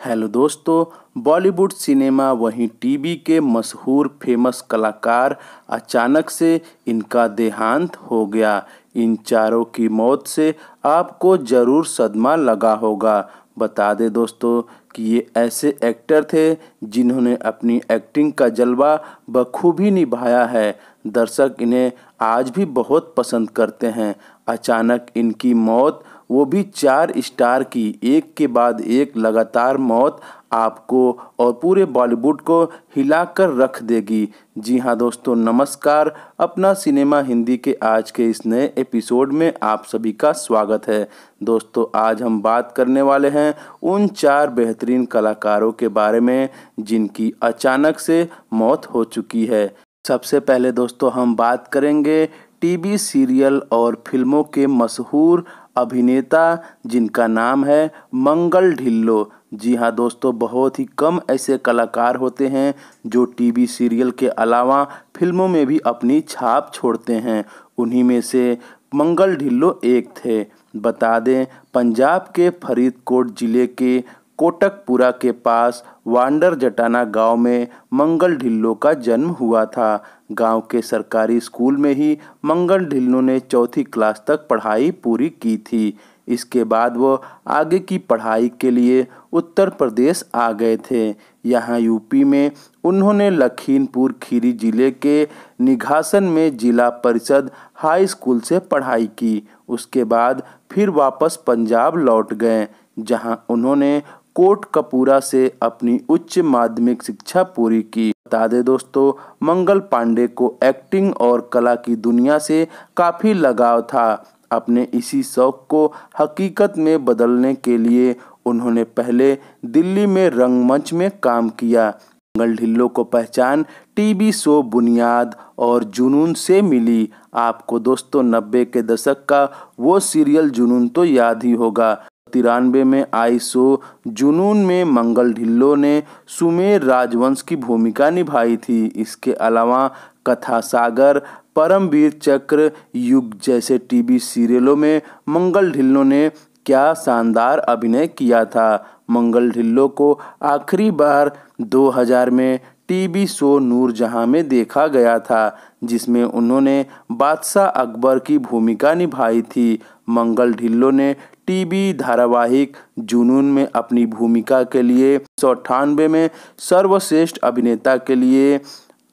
Hello दोस्तों, Bollywood cinema वहीं TV के मशहूर फेमस कलाकार अचानक से इनका देहांत हो गया। इन चारों की मौत से आपको ज़रूर सदमा लगा होगा। बता दें दोस्तों कि ये ऐसे एक्टर थे जिन्होंने अपनी एक्टिंग का जलवा बखूबी निभाया है। दर्शक इन्हें आज भी बहुत पसंद करते हैं। अचानक इनकी मौत, वो भी 4 स्टार की, एक के बाद एक लगातार मौत आपको और पूरे बॉलीवुड को हिलाकर रख देगी। जी हाँ दोस्तों, नमस्कार। अपना सिनेमा हिंदी के आज के इस नए एपिसोड में आप सभी का स्वागत है। दोस्तों, आज हम बात करने वाले हैं उन 4 बेहतरीन कलाकारों के बारे में जिनकी अचानक से मौत हो चुकी है। सबसे पहले दोस्तों हम बात करेंगे टीवी सीरियल और फिल्मों के मशहूर अभिनेता जिनका नाम है मंगल ढिल्लों। जी हाँ दोस्तों, बहुत ही कम ऐसे कलाकार होते हैं जो टीवी सीरियल के अलावा फिल्मों में भी अपनी छाप छोड़ते हैं। उन्हीं में से मंगल ढिल्लों एक थे। बता दें, पंजाब के फरीदकोट जिले के कोटकपुरा के पास वांडर जटाना गांव में मंगल ढिल्लों का जन्म हुआ था। गांव के सरकारी स्कूल में ही मंगल ढिल्लों ने 4वीं क्लास तक पढ़ाई पूरी की थी। इसके बाद वो आगे की पढ़ाई के लिए उत्तर प्रदेश आ गए थे। यहाँ यूपी में उन्होंने लखीमपुर खीरी जिले के निघासन में जिला परिषद हाई स्कूल से पढ़ाई की। उसके बाद फिर वापस पंजाब लौट गए, जहाँ उन्होंने कोटकपुरा से अपनी उच्च माध्यमिक शिक्षा पूरी की। बता दें दोस्तों, मंगल पांडे को एक्टिंग और कला की दुनिया से काफ़ी लगाव था। अपने इसी शौक को हकीकत में बदलने के लिए उन्होंने पहले दिल्ली में रंगमंच में काम किया। मंगल ढिल्लों को पहचान टीवी शो बुनियाद और जुनून से मिली। आपको दोस्तों 90 के दशक का वो सीरियल जुनून तो याद ही होगा। 93 में आई शो जुनून में मंगल ढिल्लों ने सुमेर राजवंश की भूमिका निभाई थी। इसके अलावा कथा सागर, परमवीर चक्र, युग जैसे टीवी सीरियलों में मंगल ढिल्लों ने क्या शानदार अभिनय किया था। मंगल ढिल्लों को आखिरी बार 2000 में टीवी शो नूरजहां में देखा गया था, जिसमें उन्होंने बादशाह अकबर की भूमिका निभाई थी। मंगल ढिल्लों ने टीवी धारावाहिक जुनून में अपनी भूमिका के लिए 1998 में सर्वश्रेष्ठ अभिनेता के लिए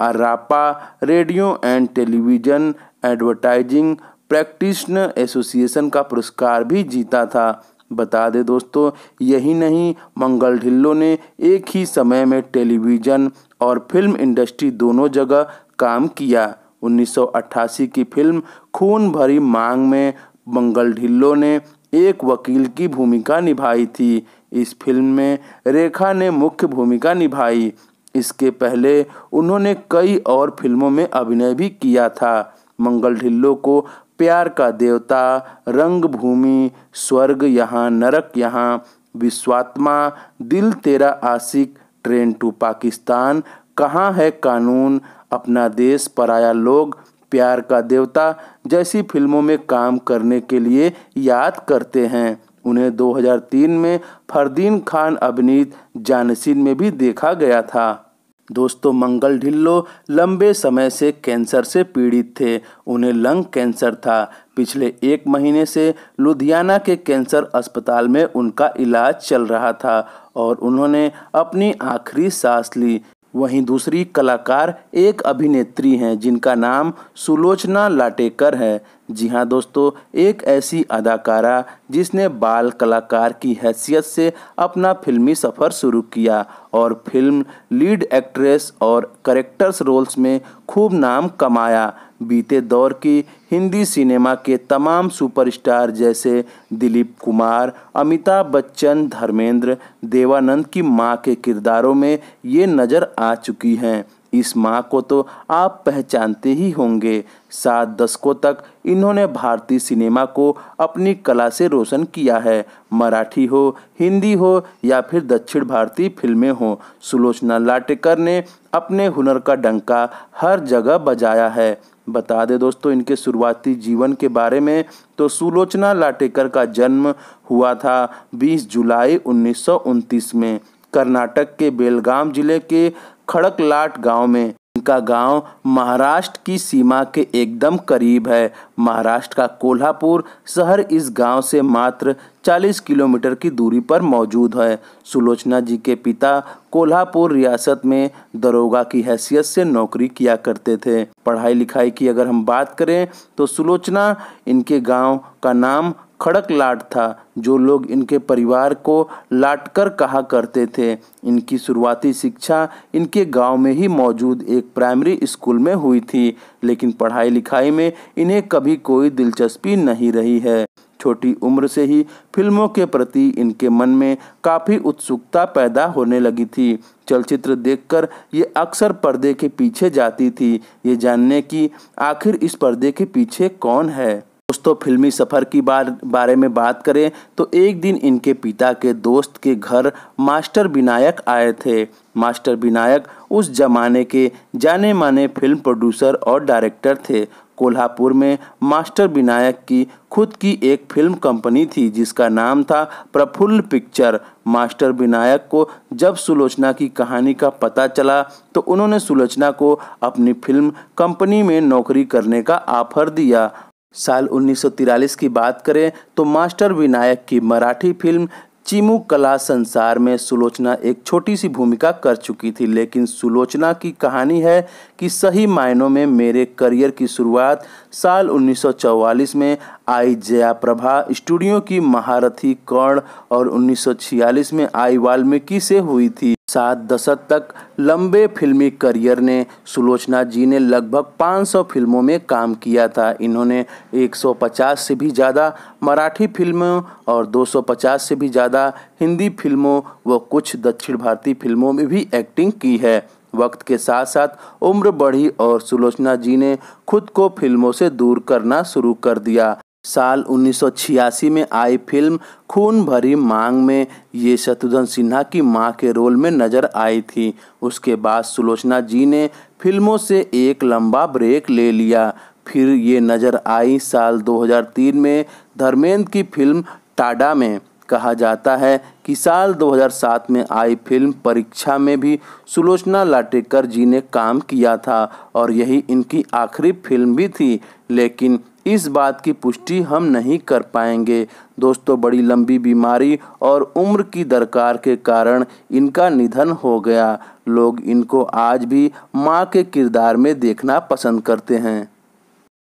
RAPA radio and television advertising practitioner association का पुरस्कार भी जीता था। बता दें दोस्तों, यही नहीं, मंगल ढिल्लों ने एक ही समय में टेलीविज़न और फिल्म इंडस्ट्री दोनों जगह काम किया। 1988 की फिल्म खून भरी मांग में मंगल ढिल्लों ने एक वकील की भूमिका निभाई थी। इस फिल्म में रेखा ने मुख्य भूमिका निभाई। इसके पहले उन्होंने कई और फिल्मों में अभिनय भी किया था। मंगल ढिल्लों को प्यार का देवता, रंगभूमि, स्वर्ग यहाँ नरक यहाँ, विश्वात्मा, दिल तेरा आशिक, ट्रेन टू पाकिस्तान, कहाँ है कानून, अपना देश पराया लोग, प्यार का देवता जैसी फिल्मों में काम करने के लिए याद करते हैं। उन्हें 2003 में फरदीन खान अभिनीत जानसीन में भी देखा गया था। दोस्तों, मंगल ढिल्लों लंबे समय से कैंसर से पीड़ित थे। उन्हें लंग कैंसर था। पिछले 1 महीने से लुधियाना के कैंसर अस्पताल में उनका इलाज चल रहा था और उन्होंने अपनी आखिरी सांस ली। वहीं दूसरी कलाकार एक अभिनेत्री हैं जिनका नाम सुलोचना लाटेकर है। जी हाँ दोस्तों, एक ऐसी अदाकारा जिसने बाल कलाकार की हैसियत से अपना फिल्मी सफ़र शुरू किया और फिल्म लीड एक्ट्रेस और कैरेक्टर्स रोल्स में खूब नाम कमाया। बीते दौर की हिंदी सिनेमा के तमाम सुपरस्टार जैसे दिलीप कुमार, अमिताभ बच्चन, धर्मेंद्र, देवानंद की मां के किरदारों में ये नज़र आ चुकी हैं। इस मां को तो आप पहचानते ही होंगे। 7 दशकों तक इन्होंने भारतीय सिनेमा को अपनी कला से रोशन किया है। मराठी हो, हिंदी हो या फिर दक्षिण भारतीय फिल्में हो, सुलोचना लाटेकर ने अपने हुनर का डंका हर जगह बजाया है। बता दें दोस्तों इनके शुरुआती जीवन के बारे में, तो सुलोचना लाटेकर का जन्म हुआ था 20 जुलाई 1929 में कर्नाटक के बेलगाम जिले के खड़कलाट गांव में। इनका गांव महाराष्ट्र की सीमा के एकदम करीब है। महाराष्ट्र का कोल्हापुर शहर इस गांव से मात्र 40 किलोमीटर की दूरी पर मौजूद है। सुलोचना जी के पिता कोल्हापुर रियासत में दरोगा की हैसियत से नौकरी किया करते थे। पढ़ाई लिखाई की अगर हम बात करें तो सुलोचना इनके गांव का नाम खड़कलाट था, जो लोग इनके परिवार को लाटकर कहा करते थे। इनकी शुरुआती शिक्षा इनके गांव में ही मौजूद एक प्राइमरी स्कूल में हुई थी, लेकिन पढ़ाई लिखाई में इन्हें कभी कोई दिलचस्पी नहीं रही है। छोटी उम्र से ही फिल्मों के प्रति इनके मन में काफ़ी उत्सुकता पैदा होने लगी थी। चलचित्र देखकर ये अक्सर पर्दे के पीछे जाती थी, ये जानने की आखिर इस पर्दे के पीछे कौन है। दोस्तों फिल्मी सफ़र की बारे में बात करें तो एक दिन इनके पिता के दोस्त के घर मास्टर विनायक आए थे। मास्टर विनायक उस जमाने के जाने माने फिल्म प्रोड्यूसर और डायरेक्टर थे। कोल्हापुर में मास्टर विनायक की खुद की एक फिल्म कंपनी थी जिसका नाम था प्रफुल्ल पिक्चर। मास्टर विनायक को जब सुलोचना की कहानी का पता चला तो उन्होंने सुलोचना को अपनी फिल्म कंपनी में नौकरी करने का ऑफर दिया। साल 1943 की बात करें तो मास्टर विनायक की मराठी फिल्म चिमुकला संसार में सुलोचना एक छोटी सी भूमिका कर चुकी थी, लेकिन सुलोचना की कहानी है कि सही मायनों में मेरे करियर की शुरुआत साल 1944 में आई जया प्रभा स्टूडियो की महारथी कर्ण और 1946 में आई वाल्मीकि से हुई थी। 7 दशक तक लंबे फिल्मी करियर ने सुलोचना जी ने लगभग 500 फिल्मों में काम किया था। इन्होंने 150 से भी ज़्यादा मराठी फिल्मों और 250 से भी ज़्यादा हिंदी फिल्मों व कुछ दक्षिण भारतीय फिल्मों में भी एक्टिंग की है। वक्त के साथ साथ उम्र बढ़ी और सुलोचना जी ने खुद को फिल्मों से दूर करना शुरू कर दिया। साल 1986 में आई फिल्म खून भरी मांग में ये शत्रुघ्न सिन्हा की मां के रोल में नजर आई थी। उसके बाद सुलोचना जी ने फिल्मों से एक लंबा ब्रेक ले लिया। फिर ये नजर आई साल 2003 में धर्मेंद्र की फिल्म टाडा में। कहा जाता है कि साल 2007 में आई फिल्म परीक्षा में भी सुलोचना लाटेकर जी ने काम किया था और यही इनकी आखिरी फिल्म भी थी, लेकिन इस बात की पुष्टि हम नहीं कर पाएंगे। दोस्तों बड़ी लंबी बीमारी और उम्र की दरकार के कारण इनका निधन हो गया। लोग इनको आज भी मां के किरदार में देखना पसंद करते हैं।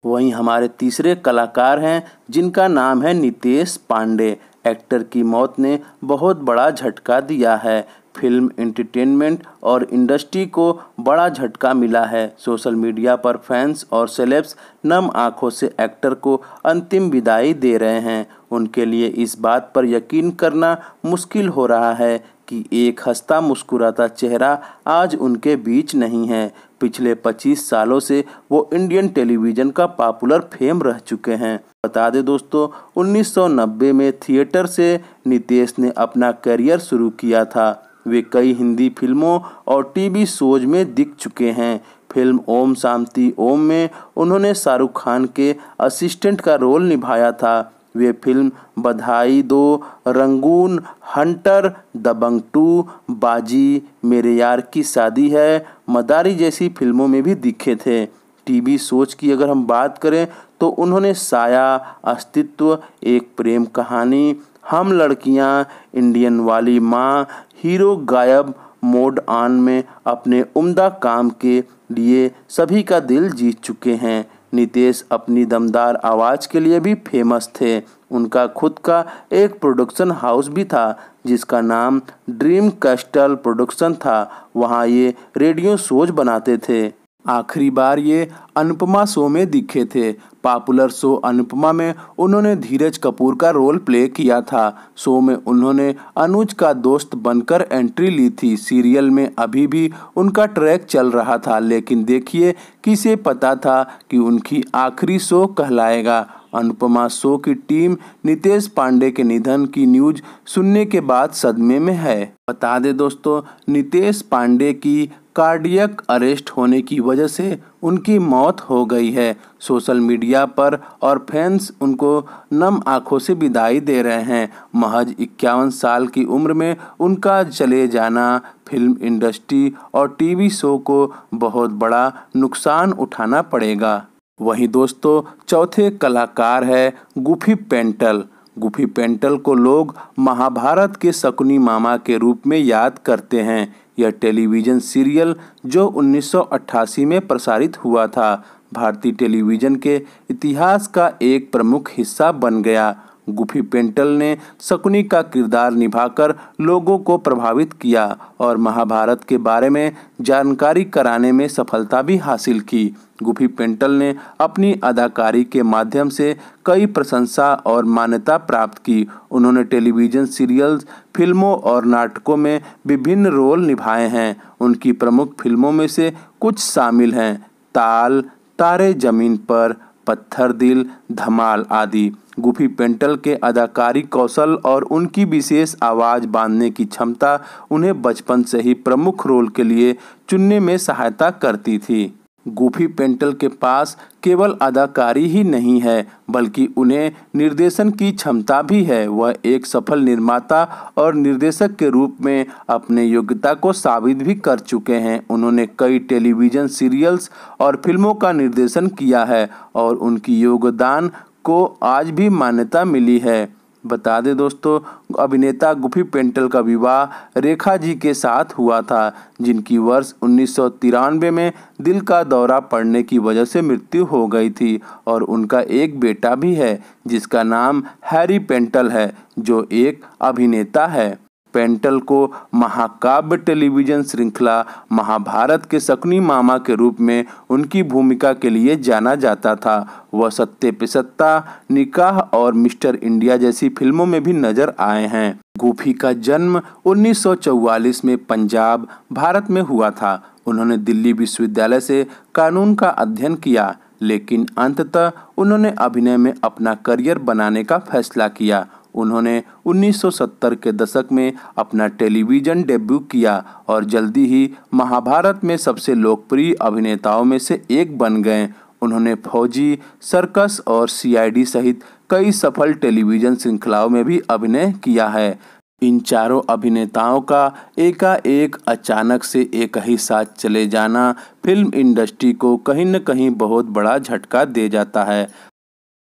वहीं हमारे तीसरे कलाकार हैं जिनका नाम है नितेश पांडे। एक्टर की मौत ने बहुत बड़ा झटका दिया है। फिल्म एंटरटेनमेंट और इंडस्ट्री को बड़ा झटका मिला है। सोशल मीडिया पर फैंस और सेलेब्स नम आंखों से एक्टर को अंतिम विदाई दे रहे हैं। उनके लिए इस बात पर यकीन करना मुश्किल हो रहा है कि एक हंसता मुस्कुराता चेहरा आज उनके बीच नहीं है। पिछले 25 सालों से वो इंडियन टेलीविज़न का पॉपुलर फेम रह चुके हैं। बता दें दोस्तों 1990 में थिएटर से नितेश ने अपना करियर शुरू किया था। वे कई हिंदी फिल्मों और टीवी शोज में दिख चुके हैं। फिल्म ओम शांति ओम में उन्होंने शाहरुख खान के असिस्टेंट का रोल निभाया था। वे फिल्म बधाई दो, रंगून, हंटर, दबंग 2, बाजी, मेरे यार की शादी है, मदारी जैसी फिल्मों में भी दिखे थे। टीवी शोज की अगर हम बात करें तो उन्होंने साया, अस्तित्व, एक प्रेम कहानी, हम लड़कियां, इंडियन वाली माँ, हीरो गायब, मोड ऑन में अपने उम्दा काम के लिए सभी का दिल जीत चुके हैं। नितेश अपनी दमदार आवाज़ के लिए भी फेमस थे। उनका खुद का एक प्रोडक्शन हाउस भी था जिसका नाम ड्रीम कैस्टल प्रोडक्शन था। वहाँ ये रेडियो शोज बनाते थे। आखिरी बार ये अनुपमा शो में दिखे थे। पॉपुलर शो अनुपमा में उन्होंने धीरज कपूर का रोल प्ले किया था। शो में उन्होंने अनुज का दोस्त बनकर एंट्री ली थी। सीरियल में अभी भी उनका ट्रैक चल रहा था, लेकिन देखिए किसे पता था कि उनकी आखिरी शो कहलाएगा। अनुपमा शो की टीम नितेश पांडे के निधन की न्यूज सुनने के बाद सदमे में है। बता दें दोस्तों, नितेश पांडे की कार्डियक अरेस्ट होने की वजह से उनकी मौत हो गई है। सोशल मीडिया पर और फैंस उनको नम आंखों से विदाई दे रहे हैं। महज 51 साल की उम्र में उनका चले जाना फिल्म इंडस्ट्री और टीवी शो को बहुत बड़ा नुकसान उठाना पड़ेगा। वहीं दोस्तों, चौथे कलाकार है गुफी पेंटल। गुफी पेंटल को लोग महाभारत के शकुनी मामा के रूप में याद करते हैं। यह टेलीविज़न सीरियल जो 1988 में प्रसारित हुआ था, भारतीय टेलीविज़न के इतिहास का एक प्रमुख हिस्सा बन गया। गुफी पेंटल ने शकुनी का किरदार निभाकर लोगों को प्रभावित किया और महाभारत के बारे में जानकारी कराने में सफलता भी हासिल की। गुफी पेंटल ने अपनी अदाकारी के माध्यम से कई प्रशंसा और मान्यता प्राप्त की। उन्होंने टेलीविज़न सीरियल्स, फिल्मों और नाटकों में विभिन्न रोल निभाए हैं। उनकी प्रमुख फिल्मों में से कुछ शामिल हैं ताल, तारे ज़मीन पर, पत्थर दिल, धमाल आदि। गुफी पेंटल के अदाकारी कौशल और उनकी विशेष आवाज़ बांधने की क्षमता उन्हें बचपन से ही प्रमुख रोल के लिए चुनने में सहायता करती थी। गुफी पेंटल के पास केवल अदाकारी ही नहीं है, बल्कि उन्हें निर्देशन की क्षमता भी है। वह एक सफल निर्माता और निर्देशक के रूप में अपने योग्यता को साबित भी कर चुके हैं। उन्होंने कई टेलीविज़न सीरियल्स और फिल्मों का निर्देशन किया है और उनकी योगदान को आज भी मान्यता मिली है। बता दें दोस्तों, अभिनेता गुफी पेंटल का विवाह रेखा जी के साथ हुआ था, जिनकी वर्ष 1993 में दिल का दौरा पड़ने की वजह से मृत्यु हो गई थी और उनका एक बेटा भी है जिसका नाम हैरी पेंटल है, जो एक अभिनेता है। पेंटल को महाकाव्य टेलीविज़न श्रृंखला महाभारत के शकुनी मामा के रूप में उनकी भूमिका के लिए जाना जाता था। वह सत्ते पे सत्ता, निकाह और मिस्टर इंडिया जैसी फिल्मों में भी नजर आए हैं। गुफी का जन्म 1944 में पंजाब, भारत में हुआ था। उन्होंने दिल्ली विश्वविद्यालय से कानून का अध्ययन किया, लेकिन अंततः उन्होंने अभिनय में अपना करियर बनाने का फैसला किया। उन्होंने 1970 के दशक में अपना टेलीविज़न डेब्यू किया और जल्दी ही महाभारत में सबसे लोकप्रिय अभिनेताओं में से एक बन गए। उन्होंने फौजी, सर्कस और सीआईडी सहित कई सफल टेलीविज़न श्रृंखलाओं में भी अभिनय किया है। इन चारों अभिनेताओं का एकाएक अचानक से एक ही साथ चले जाना फिल्म इंडस्ट्री को कहीं न कहीं बहुत बड़ा झटका दे जाता है।